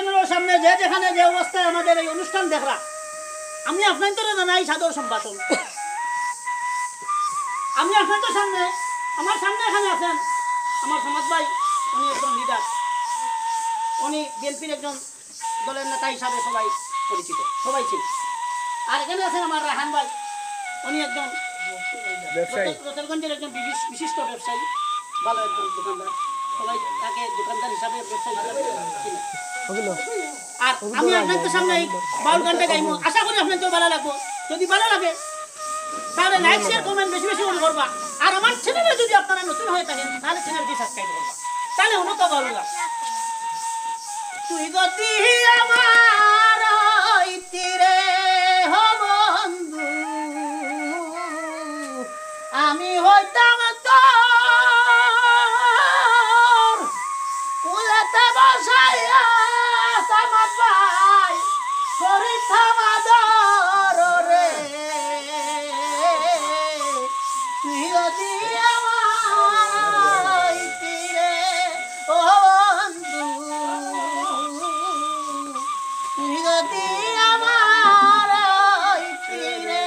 চ্যানেলের সামনে যে যেখানে যে অবস্থায় আমাদের এই অনুষ্ঠান দেখরা, আমি আপনাদের জানাই সাদর সম্ভাষণ। আমি আপনাদের সামনে, আমার সামনে এখানে আছেন আমার সমাজ ভাই, উনি একজন লিডার, উনি বিএনপির একজন দলের নেতা হিসাবে সবাই পরিচিত, সবাই ছিল। আর এখানে আছেন আমার রাহান ভাই, উনি একজন রতনগঞ্জের একজন বিশিষ্ট ব্যবসায়ী, ভালো একজন দোকানদার, সবাই তাকে দোকানদার হিসাবে ব্যবসায়ী হিসাবে চিনে। আর আমি আপনাদের সামনে এই বাউল গানটা গাইবো, আশা করি আপনাদের ভালো লাগবো। যদি ভালো লাগে তাহলে লাইক শেয়ার কমেন্ট বেশি বেশি করে করবা। আর আমার চ্যানেলে যদি আপনারা নতুন হয়ে থাকেন তাহলে চ্যানেলটি সাবস্ক্রাইব করবা, তাহলে উন্নত ভালো লাগে। তুই যদি আমার তীরে বন্ধু, আমি হইতাম তোর কুলেতে বসাইয়া সামাদ ভাই করিতাম আদর রে। তুই যদি আমার তীরে বন্ধু, তুই যদি আমার তীরে।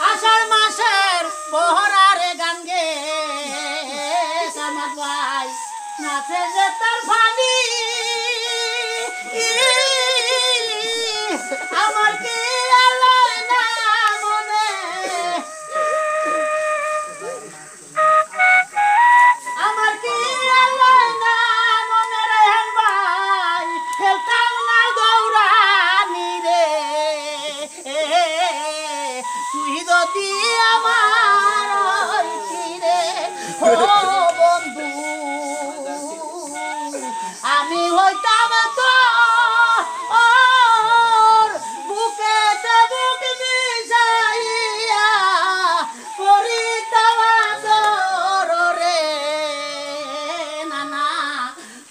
আষাঢ় মাসের বহরারে গান গে সামাদ ভাই নাচে যে তার ভাবি, আমার কি আলোয় না মনে, আমার কি আলোয় না মনে রেহান ভাই, খেলতাম না দৌড়ানি রে। তুই যদি আমার তীরে ও বন্ধু, আমি হইতাম তোর বুকেতে বুক মিশাইয়া করিতাম আদর রে। নানা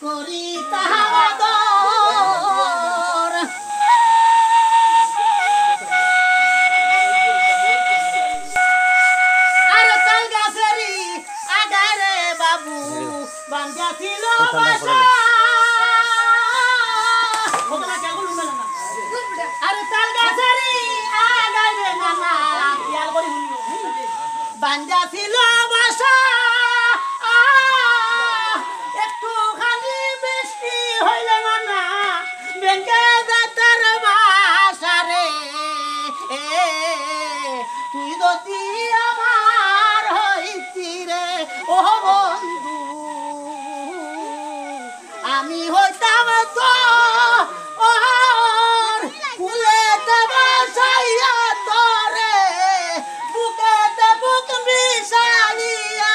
করিতাম আদর। আর কাল গাছেরই আগারে বাবু বান্ধা ছিল বাসা। আরে তাল গাছেরই আগারে নানা খেয়াল করি বান্ধা ছিল বাসা। একটুখানি বৃষ্টি হইলে নানা ব্যাংকে যাতার বাসা রে। তুই যদি আমার হইতি রে ও বন্ধু, আমি হইতাম তোর কুলেতে বসাইয়া তোরে বুকেতে বুক মিশাইয়া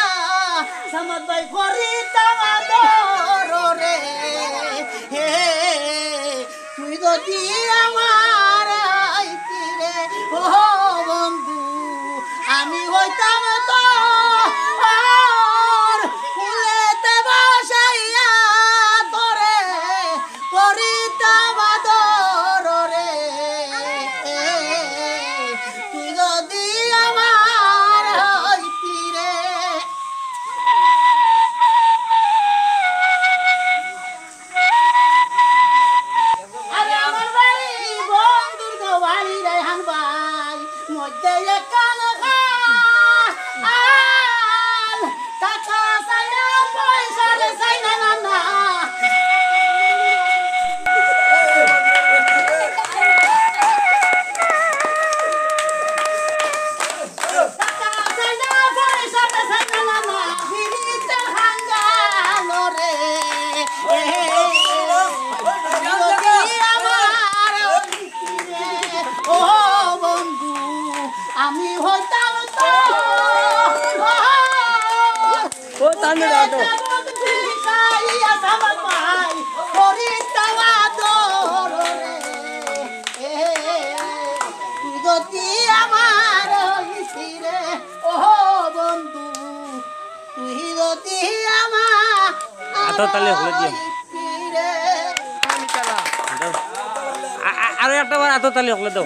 সামাদ ভাই করিতাম আদর রে। তুই যদি আমার তীরে ও বন্ধু, আমি হইতাম তোর কুলেতে বসাইয়া তোরে করিতাম আদর রে। তুই যদি আমার তীরে। আরে আমার বাড়ি বন্ধুর গোয়ালি রেহান ভাই মধ্যে কান টাকা চাই না পয়সা রে চাই না নানা। টাকা চাই না পয়সা রে চাই না নানা, ফিরিতে হাঙ্গালো রে। যদি আমার ও বন্ধু, আমি হইতাম যদি আমার রে ও বন্ধু, তুই যদি আমার আরো একটা বার এত তালি হলে দাও।